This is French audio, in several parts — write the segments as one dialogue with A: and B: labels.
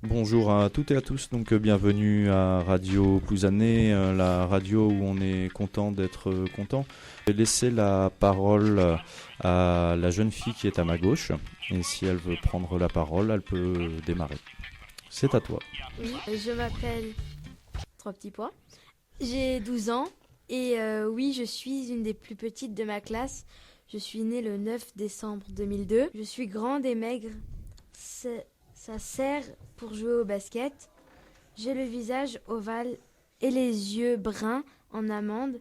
A: Bonjour à toutes et à tous, donc bienvenue à Radio Plouzané, la radio où on est content d'être content. Je vais laisser la parole à la jeune fille qui est à ma gauche, et si elle veut prendre la parole, elle peut démarrer. C'est à toi.
B: Oui, je m'appelle Trois petits pois. J'ai 12 ans et oui, je suis une des plus petites de ma classe. Je suis née le 9 décembre 2002. Je suis grande et maigre. Ça sert pour jouer au basket. J'ai le visage ovale et les yeux bruns en amande.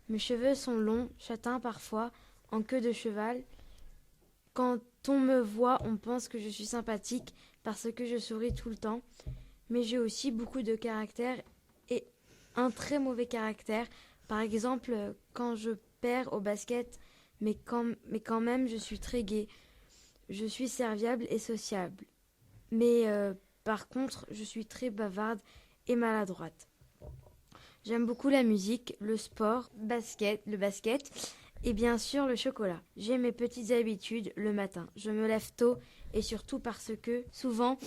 B: Mes cheveux sont longs, châtains parfois, en queue de cheval. Quand on me voit, on pense que je suis sympathique parce que je souris tout le temps. Mais j'ai aussi beaucoup de caractère et un très mauvais caractère. Par exemple, quand je perds au basket, mais quand même, je suis très gaie. Je suis serviable et sociable. Mais par contre, je suis très bavarde et maladroite. J'aime beaucoup la musique, le sport, le basket et bien sûr le chocolat. J'ai mes petites habitudes le matin. Je me lève tôt et surtout parce que souvent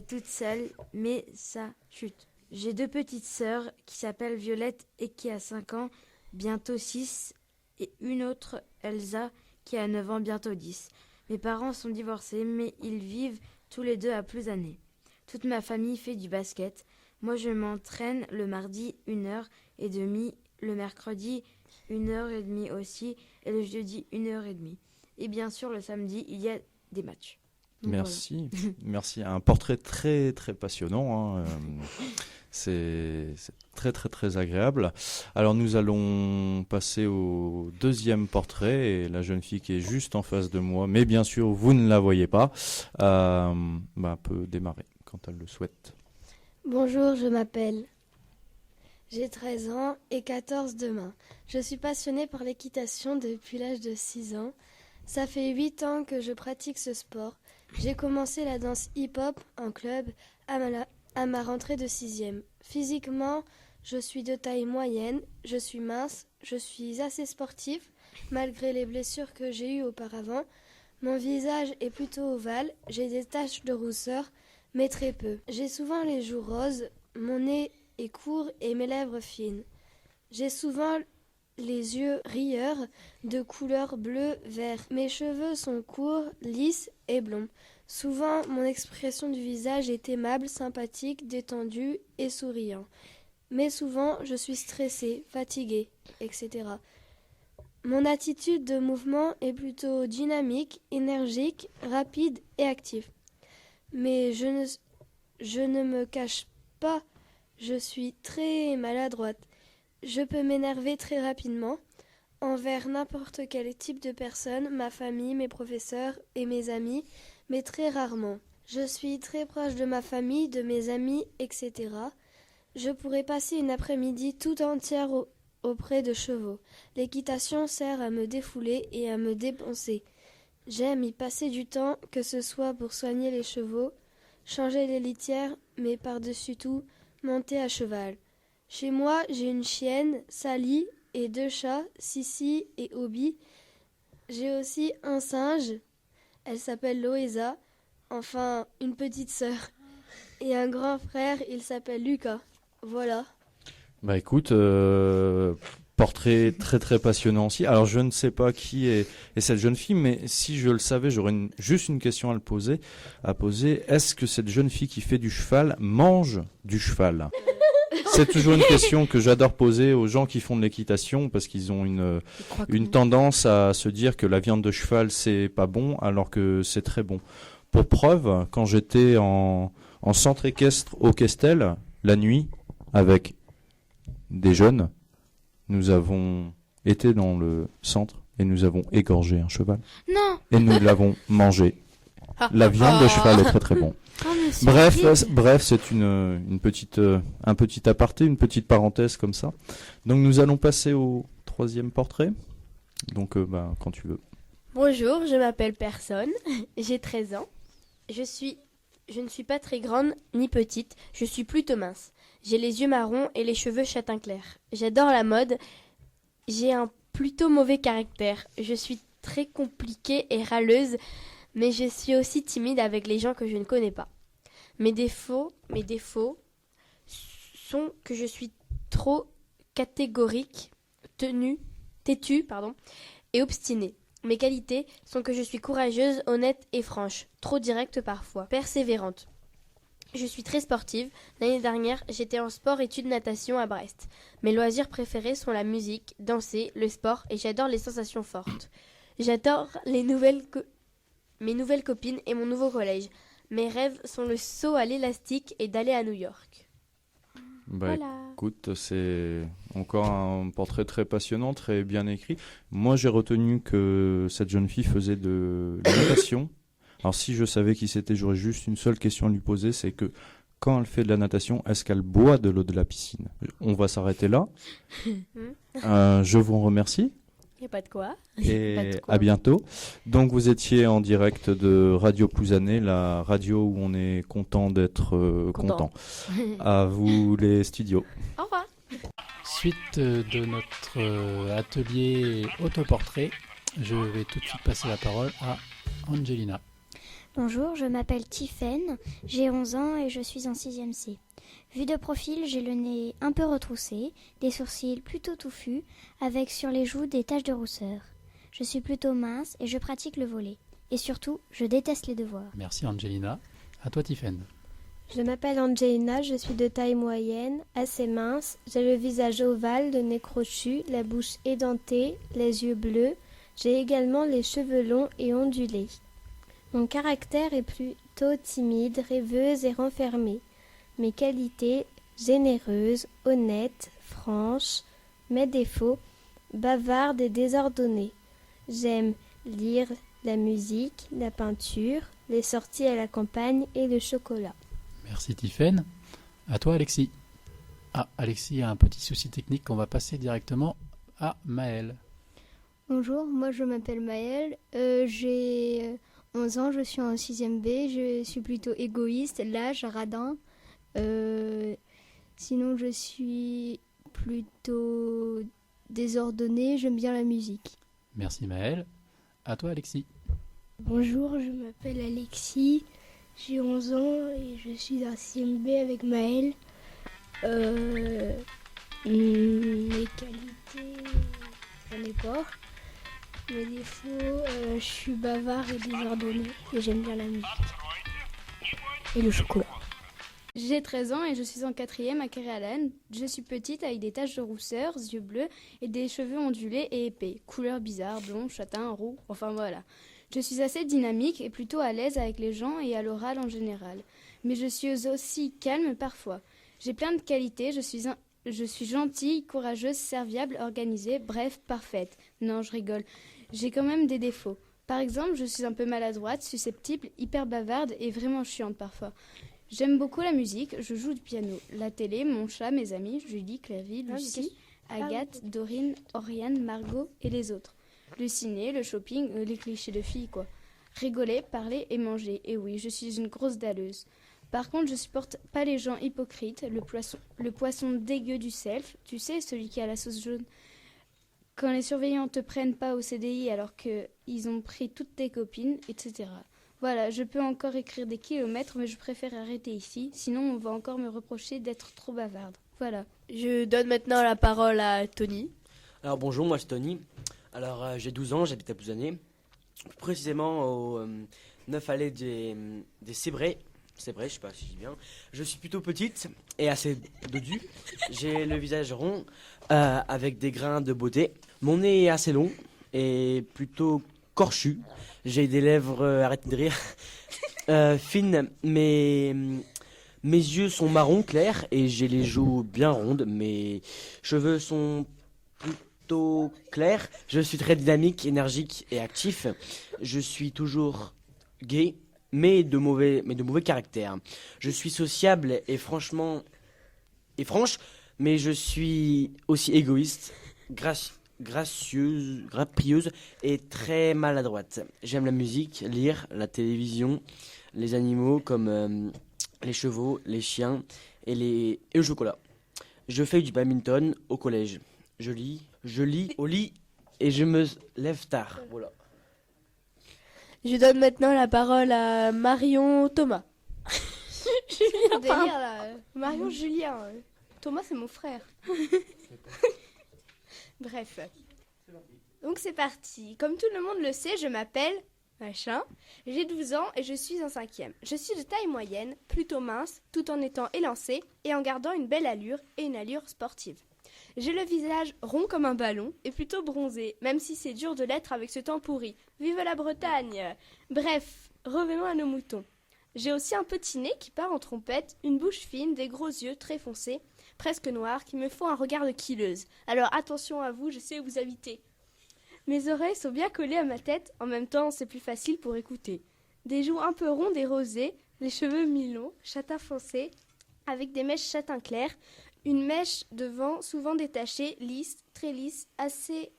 B: toute seule, mais ça chute. J'ai 2 petites sœurs qui s'appellent Violette et qui a 5 ans, bientôt 6, et une autre, Elsa, qui a 9 ans, bientôt 10. Mes parents sont divorcés, mais ils vivent tous les deux à Plouzané. Toute ma famille fait du basket. Moi, je m'entraîne le mardi 1h30, le mercredi 1h30 aussi, et le jeudi 1h30. Et bien sûr, le samedi, il y a des matchs. Donc
A: Merci,
B: voilà.
A: merci. Un portrait très très passionnant, hein. C'est très très très agréable. Alors nous allons passer au deuxième portrait et la jeune fille qui est juste en face de moi, mais bien sûr vous ne la voyez pas, peut démarrer quand elle le souhaite.
C: Bonjour, je m'appelle. J'ai 13 ans et 14 demain. Je suis passionnée par l'équitation depuis l'âge de 6 ans. Ça fait 8 ans que je pratique ce sport. J'ai commencé la danse hip-hop en club à ma rentrée de 6e. Physiquement, je suis de taille moyenne, je suis mince, je suis assez sportif, malgré les blessures que j'ai eues auparavant. Mon visage est plutôt ovale, j'ai des taches de rousseur, mais très peu. J'ai souvent les joues roses, mon nez est court et mes lèvres fines. J'ai souvent les yeux rieurs de couleur bleu-vert. Mes cheveux sont courts, lisses et blonds. Souvent, mon expression du visage est aimable, sympathique, détendue et souriant. Mais souvent, je suis stressée, fatiguée, etc. Mon attitude de mouvement est plutôt dynamique, énergique, rapide et active. Mais je ne me cache pas, je suis très maladroite. Je peux m'énerver très rapidement envers n'importe quel type de personne, ma famille, mes professeurs et mes amis, mais très rarement. Je suis très proche de ma famille, de mes amis, etc. Je pourrais passer une après-midi tout entière auprès de chevaux. L'équitation sert à me défouler et à me dépenser. J'aime y passer du temps, que ce soit pour soigner les chevaux, changer les litières, mais par-dessus tout, monter à cheval. Chez moi, j'ai une chienne, Sally, et 2 chats, Sissi et Obi. J'ai aussi un singe, elle s'appelle Loesa, enfin une petite sœur. Et un grand frère, il s'appelle Lucas. Voilà.
A: Bah écoute, portrait très très passionnant aussi. Alors je ne sais pas qui est cette jeune fille, mais si je le savais, j'aurais juste une question à poser. Est-ce que cette jeune fille qui fait du cheval mange du cheval? C'est toujours une question que j'adore poser aux gens qui font de l'équitation parce qu'ils ont une tendance à se dire que la viande de cheval c'est pas bon alors que c'est très bon. Pour preuve, quand j'étais en centre équestre au Questel, la nuit, avec des jeunes, nous avons été dans le centre et nous avons égorgé un cheval.
B: Non.
A: Et nous l'avons mangé. La viande de cheval est très très bon.
B: Oh,
A: Bref, c'est une petite, un petit aparté, une petite parenthèse comme ça. Donc nous allons passer au troisième portrait. Donc quand tu veux.
D: Bonjour, je m'appelle Personne, j'ai 13 ans. Je ne suis pas très grande ni petite, je suis plutôt mince. J'ai les yeux marrons et les cheveux châtain clair. J'adore la mode, j'ai un plutôt mauvais caractère. Je suis très compliquée et râleuse, mais je suis aussi timide avec les gens que je ne connais pas. Mes défauts sont que je suis trop catégorique, têtue, et obstinée. Mes qualités sont que je suis courageuse, honnête et franche, trop directe parfois, persévérante. Je suis très sportive. L'année dernière, j'étais en sport-études natation à Brest. Mes loisirs préférés sont la musique, danser, le sport et j'adore les sensations fortes. J'adore mes nouvelles copines et mon nouveau collège. Mes rêves sont le saut à l'élastique et d'aller à New York. Voilà.
A: Écoute, c'est encore un portrait très passionnant, très bien écrit. Moi, j'ai retenu que cette jeune fille faisait de la natation. Alors, si je savais qui c'était, j'aurais juste une seule question à lui poser, c'est que quand elle fait de la natation, est-ce qu'elle boit de l'eau de la piscine? On va s'arrêter là. Je vous remercie.
D: Il n'y a pas de quoi.
A: Et à bientôt. Donc, vous étiez en direct de Radio Plouzané, la radio où on est content d'être content. À vous les studios.
D: Au revoir.
E: Suite de notre atelier autoportrait, je vais tout de suite passer la parole à Angelina.
F: Bonjour, je m'appelle Tiffaine, j'ai 11 ans et je suis en 6e C. Vu de profil, j'ai le nez un peu retroussé, des sourcils plutôt touffus, avec sur les joues des taches de rousseur. Je suis plutôt mince et je pratique le volley. Et surtout, je déteste les devoirs.
E: Merci Angelina. À toi Tiffaine.
C: Je m'appelle Angelina, je suis de taille moyenne, assez mince. J'ai le visage ovale, le nez crochu, la bouche édentée, les yeux bleus. J'ai également les cheveux longs et ondulés. Mon caractère est plutôt timide, rêveuse et renfermée. Mes qualités, généreuse, honnête, franche. Mes défauts, bavarde et désordonnée. J'aime lire la musique, la peinture, les sorties à la campagne et le chocolat.
E: Merci Tiffaine. À toi Alexis. Ah, Alexis a un petit souci technique, on va passer directement à Maëlle.
G: Bonjour, moi je m'appelle Maëlle, j'ai 11 ans, je suis en 6e B, je suis plutôt égoïste, lâche, radin. Sinon je suis plutôt désordonnée, j'aime bien la musique.
E: Merci Maëlle. À toi Alexis.
H: Bonjour, je m'appelle Alexis, j'ai 11 ans et je suis en 6e B avec Maëlle. Mes qualités, j'en ai pas. Mes défauts, je suis bavard et désordonné et j'aime bien la musique. Et le chocolat.
B: J'ai 13 ans et je suis en 4e à Carré-Allen. Je suis petite avec des taches de rousseur, yeux bleus et des cheveux ondulés et épais. Couleurs bizarres, blond, châtain, roux, enfin voilà. Je suis assez dynamique et plutôt à l'aise avec les gens et à l'oral en général. Mais je suis aussi calme parfois. J'ai plein de qualités, je suis gentille, courageuse, serviable, organisée, bref, parfaite. Non, je rigole. J'ai quand même des défauts. Par exemple, je suis un peu maladroite, susceptible, hyper bavarde et vraiment chiante parfois. J'aime beaucoup la musique, je joue du piano, la télé, mon chat, mes amis, Julie, Clairvy, Lucie, Agathe, Dorine, Oriane, Margot et les autres. Le ciné, le shopping, les clichés de filles quoi. Rigoler, parler et manger. Et oui, je suis une grosse dalleuse. Par contre, je supporte pas les gens hypocrites, le poisson dégueu du self, tu sais, celui qui a la sauce jaune. Quand les surveillants te prennent pas au CDI alors qu'ils ont pris toutes tes copines, etc. Voilà, je peux encore écrire des kilomètres, mais je préfère arrêter ici, sinon on va encore me reprocher d'être trop bavarde. Voilà.
D: Je donne maintenant la parole à Tony.
I: Alors bonjour, moi c'est Tony. Alors j'ai 12 ans, j'habite à Plouzané, plus précisément au 9 allées des Cébrais. C'est vrai, je sais pas si je dis bien. Je suis plutôt petite et assez dodue. J'ai le visage rond avec des grains de beauté. Mon nez est assez long et plutôt corchu. J'ai des lèvres, arrêtez de rire, fines. Mes yeux sont marron clair et j'ai les joues bien rondes. Mes cheveux sont plutôt clairs. Je suis très dynamique, énergique et actif. Je suis toujours gai. Mais de mauvais caractère. Je suis sociable et franche, mais je suis aussi égoïste, gracieuse, grapieuse et très maladroite. J'aime la musique, lire, la télévision, les animaux comme les chevaux, les chiens et le chocolat. Je fais du badminton au collège. Je lis au lit et je me lève tard. Voilà.
D: Je donne maintenant la parole à Marion Thomas. Julien,
C: Délire,
D: pardon.
C: là.
D: Marion, Julien. Thomas, c'est mon frère. Bref. Donc c'est parti. Comme tout le monde le sait, je m'appelle machin. J'ai 12 ans et je suis en 5e. Je suis de taille moyenne, plutôt mince, tout en étant élancée et en gardant une belle allure et une allure sportive. J'ai le visage rond comme un ballon et plutôt bronzé, même si c'est dur de l'être avec ce temps pourri. Vive la Bretagne! Bref, revenons à nos moutons. J'ai aussi un petit nez qui part en trompette, une bouche fine, des gros yeux très foncés, presque noirs, qui me font un regard de killeuse. Alors attention à vous, je sais où vous habitez. Mes oreilles sont bien collées à ma tête, en même temps c'est plus facile pour écouter. Des joues un peu rondes et rosées, les cheveux mi-longs, châtain foncé, avec des mèches châtain clair, une mèche devant souvent détachée, lisse, très lisse, assez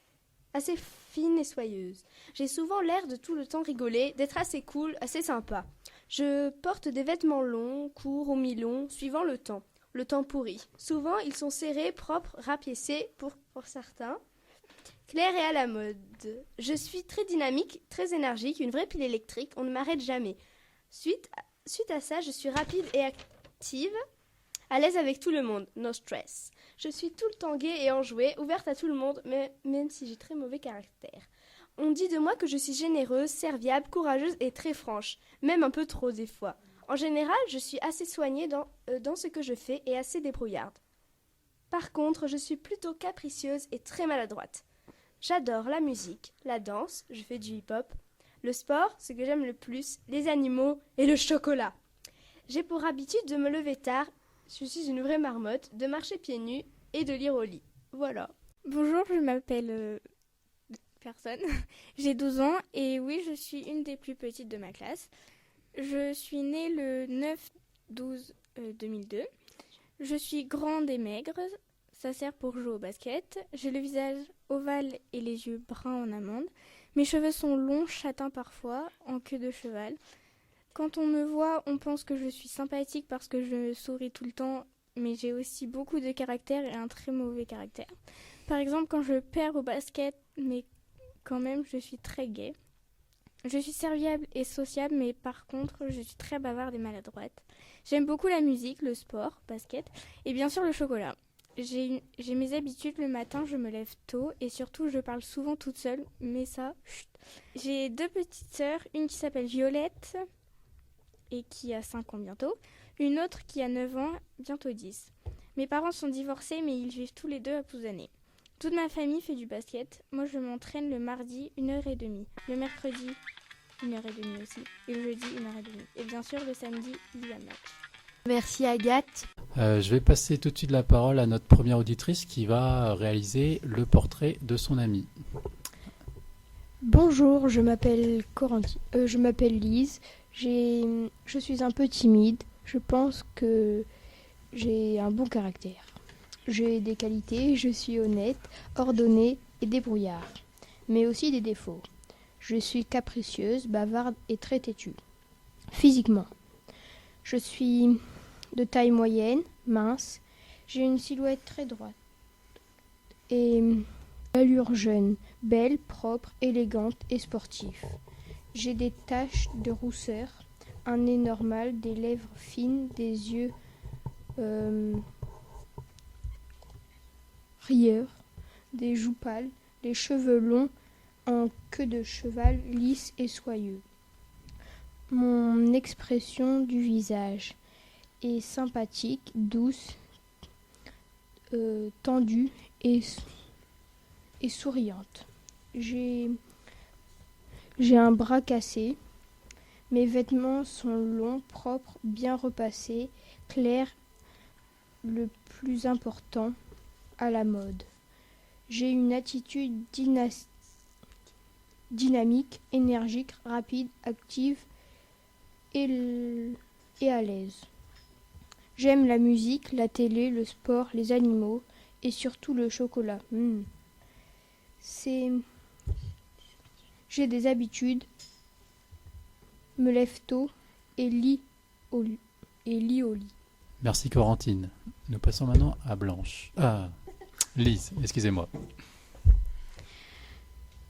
D: fine et soyeuse. J'ai souvent l'air de tout le temps rigoler, d'être assez cool, assez sympa. Je porte des vêtements longs, courts ou mi-longs, suivant le temps pourri. Souvent, ils sont serrés, propres, rapiécés pour certains, clairs et à la mode. Je suis très dynamique, très énergique, une vraie pile électrique, on ne m'arrête jamais. Suite à ça, je suis rapide et active, à l'aise avec tout le monde, no stress. Je suis tout le temps gaie et enjouée, ouverte à tout le monde, même si j'ai très mauvais caractère. On dit de moi que je suis généreuse, serviable, courageuse et très franche, même un peu trop des fois. En général, je suis assez soignée dans ce que je fais et assez débrouillarde. Par contre, je suis plutôt capricieuse et très maladroite. J'adore la musique, la danse, je fais du hip-hop, le sport, ce que j'aime le plus, les animaux et le chocolat. J'ai pour habitude de me lever tard, je suis une vraie marmotte, de marcher pieds nus et de lire au lit. Voilà.
H: Bonjour, je m'appelle personne. J'ai 12 ans et oui, je suis une des plus petites de ma classe. Je suis née le 9/12/2002. Je suis grande et maigre. Ça sert pour jouer au basket. J'ai le visage ovale et les yeux bruns en amande. Mes cheveux sont longs, châtains parfois, en queue de cheval. Quand on me voit, on pense que je suis sympathique parce que je souris tout le temps, mais j'ai aussi beaucoup de caractère et un très mauvais caractère. Par exemple, quand je perds au basket, mais quand même, je suis très gaie. Je suis serviable et sociable, mais par contre, je suis très bavarde et maladroite. J'aime beaucoup la musique, le sport, basket, et bien sûr le chocolat. J'ai mes habitudes, le matin, je me lève tôt, et surtout, je parle souvent toute seule, mais ça, chut. J'ai 2 petites sœurs, une qui s'appelle Violette, et qui a 5 ans bientôt, une autre qui a 9 ans, bientôt 10. Mes parents sont divorcés, mais ils vivent tous les deux à Pouzané. Toute ma famille fait du basket. Moi, je m'entraîne le mardi 1h30, le mercredi 1h30 aussi, et le jeudi 1h30. Et bien sûr, le samedi, il y a match.
B: Merci Agathe.
E: Je vais passer tout de suite la parole à notre première auditrice qui va réaliser le portrait de son amie.
G: Bonjour, je m'appelle Lise. Je suis un peu timide. Je pense que j'ai un bon caractère. J'ai des qualités, je suis honnête, ordonnée et débrouillard, mais aussi des défauts. Je suis capricieuse, bavarde et très têtue. Physiquement, je suis de taille moyenne, mince, j'ai une silhouette très droite et allure jeune, belle, propre, élégante et sportive. J'ai des taches de rousseur, un nez normal, des lèvres fines, des yeux rieurs, des joues pâles, les cheveux longs en queue de cheval, lisses et soyeux. Mon expression du visage est sympathique, douce, tendue et souriante. J'ai un bras cassé. Mes vêtements sont longs, propres, bien repassés, clairs, le plus important, à la mode. J'ai une attitude dynamique, énergique, rapide, active et à l'aise. J'aime la musique, la télé, le sport, les animaux et surtout le chocolat. J'ai des habitudes, me lève tôt et lis au lit.
E: Merci Corentine. Nous passons maintenant à Blanche. Lise, excusez-moi.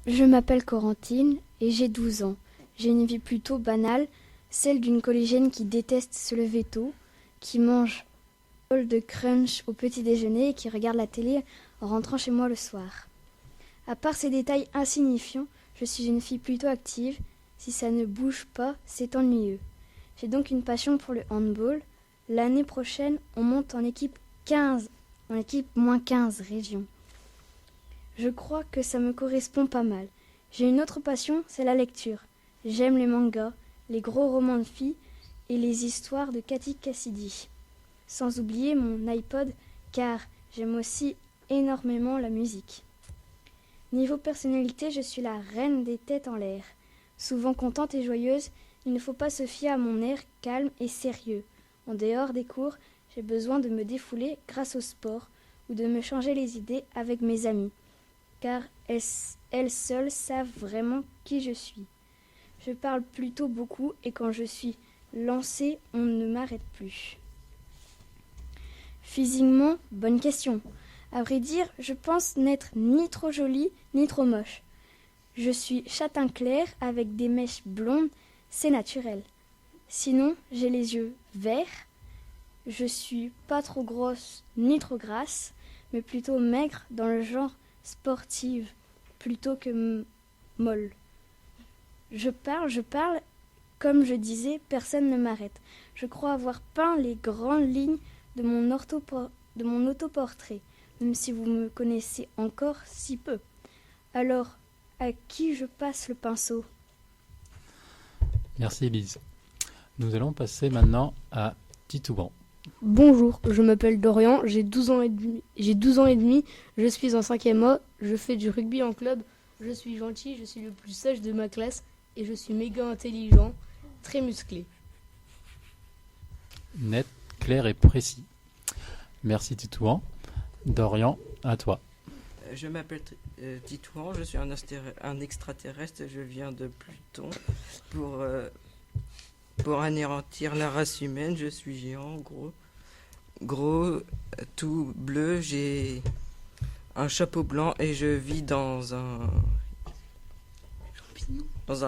J: Je m'appelle Corentine et j'ai 12 ans. J'ai une vie plutôt banale, celle d'une collégienne qui déteste se lever tôt. qui mange un bol de crunch au petit déjeuner et qui regarde la télé en rentrant chez moi le soir. À part ces détails insignifiants, je suis une fille plutôt active. Si ça ne bouge pas, c'est ennuyeux. J'ai donc une passion pour le handball. L'année prochaine, on monte en équipe 15, en équipe -15 région. Je crois que ça me correspond pas mal. J'ai une autre passion, c'est la lecture. J'aime les mangas, les gros romans de filles et les histoires de Katy Cassidy. Sans oublier mon iPod, car j'aime aussi énormément la musique. Niveau personnalité, je suis la reine des têtes en l'air. Souvent contente et joyeuse, il ne faut pas se fier à mon air calme et sérieux. En dehors des cours, j'ai besoin de me défouler grâce au sport ou de me changer les idées avec mes amies, car elles seules savent vraiment qui je suis. Je parle plutôt beaucoup et quand je suis lancée, on ne m'arrête plus. Physiquement, bonne question. À vrai dire, je pense n'être ni trop jolie ni trop moche. Je suis châtain clair avec des mèches blondes, c'est naturel. Sinon, j'ai les yeux verts. Je suis pas trop grosse ni trop grasse, mais plutôt maigre dans le genre sportive plutôt que molle. Je parle, comme je disais, personne ne m'arrête. Je crois avoir peint les grandes lignes de mon autoportrait, même si vous me connaissez encore si peu. Alors, à qui je passe le pinceau ?
E: Merci Elise. Nous allons passer maintenant à Titouan.
H: Bonjour, je m'appelle Dorian, j'ai 12 ans et demi, je suis en 5e A, je fais du rugby en club, je suis gentil, je suis le plus sage de ma classe et je suis méga intelligent, très musclé.
E: Net, clair et précis. Merci Titouan. Dorian, à toi.
K: Je m'appelle Titouan, je suis un extraterrestre, je viens de Pluton pour anéantir la race humaine. Je suis géant, gros, tout bleu, j'ai un chapeau blanc et je vis dans un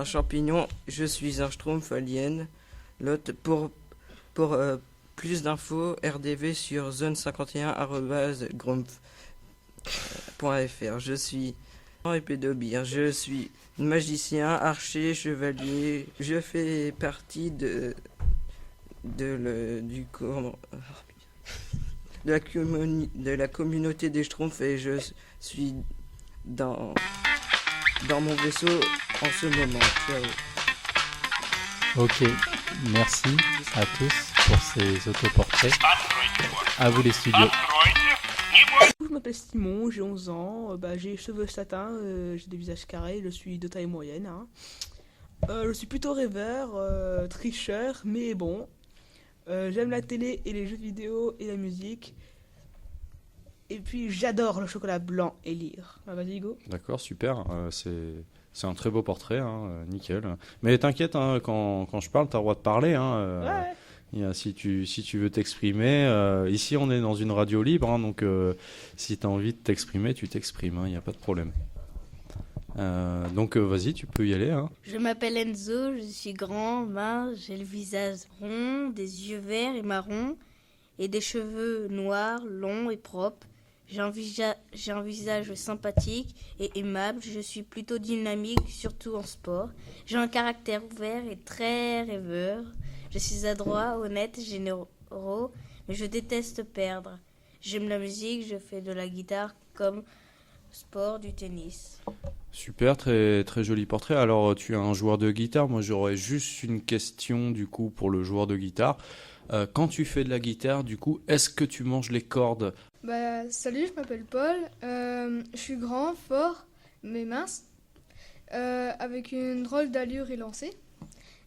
K: champignon. Je suis un schtroumpf alien. Pour plus d'infos, RDV sur zone51@grumpf.fr. Je suis épée de bire. Je suis magicien, archer, chevalier. Je fais partie de la communauté des Schtroumpfs et je suis dans mon vaisseau en ce moment. Ciao.
E: Ok, merci à tous pour ces autoportraits. À vous les studios.
L: Je m'appelle Simon, j'ai 11 ans, j'ai les cheveux châtains, j'ai des visages carrés, je suis de taille moyenne. Je suis plutôt rêveur, tricheur, mais bon. J'aime la télé et les jeux vidéo et la musique. Et puis j'adore le chocolat blanc et lire. Vas-y Hugo.
A: D'accord, super. C'est un très beau portrait, nickel. Mais t'inquiète, quand je parle, t'as le droit de parler.
L: Ouais.
A: Si tu veux t'exprimer, ici on est dans une radio libre, donc si tu as envie de t'exprimer, tu t'exprimes, il n'y a pas de problème. Donc vas-y, tu peux y aller.
M: Je m'appelle Enzo, je suis grand, mince, j'ai le visage rond, des yeux verts et marrons et des cheveux noirs, longs et propres. J'ai un visage sympathique et aimable, je suis plutôt dynamique, surtout en sport. J'ai un caractère ouvert et très rêveur. Je suis adroit, honnête, généreux, mais je déteste perdre. J'aime la musique, je fais de la guitare comme sport, du tennis.
A: Super, très, très joli portrait. Alors, tu es un joueur de guitare. Moi, j'aurais juste une question, du coup, pour le joueur de guitare. Quand tu fais de la guitare, du coup, est-ce que tu manges les cordes ?
N: Salut, je m'appelle Paul. Je suis grand, fort, mais mince, avec une drôle d'allure élancée.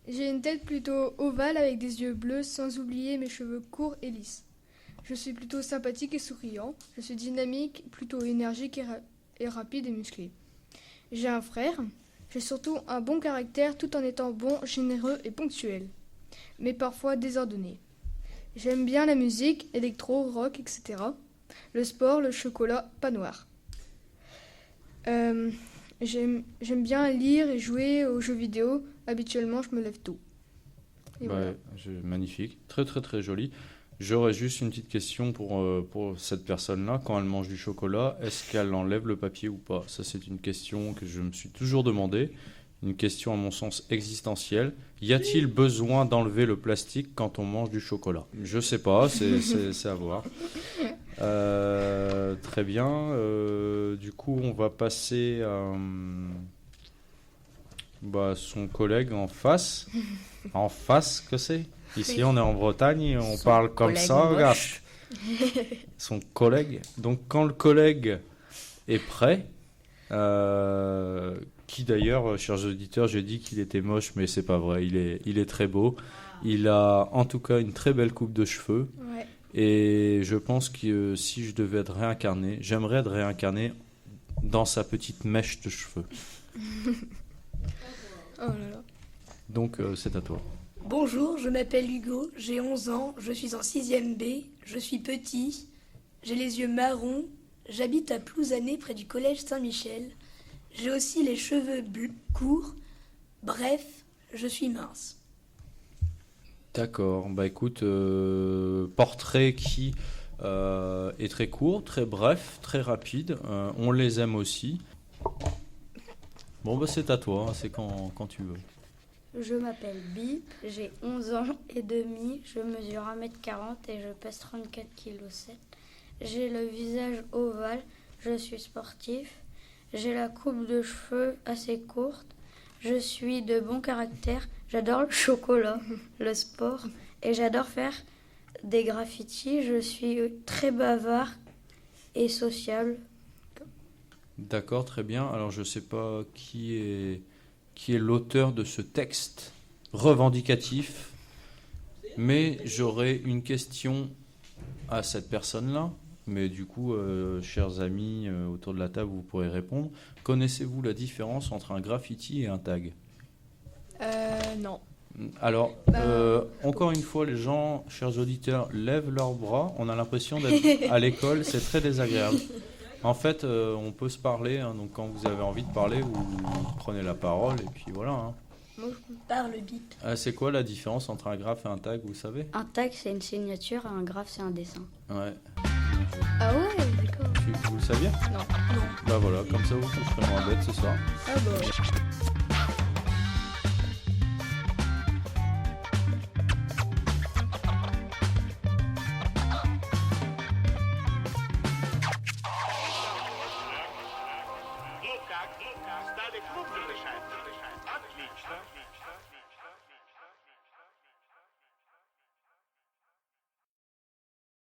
N: J'ai une tête plutôt ovale avec des yeux bleus, sans oublier mes cheveux courts et lisses. Je suis plutôt sympathique et souriant. Je suis dynamique, plutôt énergique et rapide et musclé. J'ai un frère. J'ai surtout un bon caractère tout en étant bon, généreux et ponctuel, mais parfois désordonné. J'aime bien la musique, électro, rock, etc. Le sport, le chocolat, pas noir. J'aime bien lire et jouer aux jeux vidéo. Habituellement, je me lève tôt. Et voilà.
A: Magnifique, très très très joli. J'aurais juste une petite question pour cette personne-là. Quand elle mange du chocolat, est-ce qu'elle enlève le papier ou pas? Ça, c'est une question que je me suis toujours demandé. Une question, à mon sens, existentielle. Y a-t-il besoin d'enlever le plastique quand on mange du chocolat? Je sais pas, c'est à voir. Très bien. Du coup, on va passer à son collègue en face. En face, que c'est? Ici, on est en Bretagne et on parle comme ça. Regarde. Son collègue. Donc, quand le collègue est prêt, qui d'ailleurs, chers auditeurs, j'ai dit qu'il était moche, mais c'est pas vrai. Il est très beau. Il a en tout cas une très belle coupe de cheveux.
B: Ouais.
A: Et je pense que si je devais être réincarné, j'aimerais être réincarné dans sa petite mèche de cheveux.
N: Oh là là.
A: Donc, c'est à toi.
O: Bonjour, je m'appelle Hugo, j'ai 11 ans, je suis en 6e B, je suis petit, j'ai les yeux marrons, j'habite à Plouzané près du collège Saint-Michel, j'ai aussi les cheveux courts, bref, je suis mince.
A: D'accord, écoute, portrait qui est très court, très bref, très rapide, on les aime aussi. Bon, c'est à toi, c'est quand tu veux.
P: Je m'appelle Bip, j'ai 11 ans et demi, je mesure 1m40 et je pèse 34,7 kg. J'ai le visage ovale, je suis sportif, j'ai la coupe de cheveux assez courte, je suis de bon caractère, j'adore le chocolat, le sport et j'adore faire des graffitis, je suis très bavard et sociable.
A: D'accord, très bien. Alors, je ne sais pas qui est l'auteur de ce texte revendicatif, mais j'aurais une question à cette personne-là. Mais du coup, chers amis autour de la table, vous pourrez répondre. Connaissez-vous la différence entre un graffiti et un tag?
N: Non.
A: Alors, encore une fois, les gens, chers auditeurs, lèvent leurs bras. On a l'impression d'être à l'école, c'est très désagréable. En fait, on peut se parler, hein, donc quand vous avez envie de parler, vous prenez la parole et puis voilà. Hein.
O: Moi, je parle Bip.
A: C'est quoi la différence entre un graphe et un tag, vous savez?
P: Un tag, c'est une signature et un graphe, c'est un dessin.
A: Ouais.
N: Ah ouais, d'accord.
A: Vous le saviez?
N: Non.
A: Bah voilà, comme ça vous serez moins bête ce soir.
N: Ah bah.
Q: Lucas, stade club de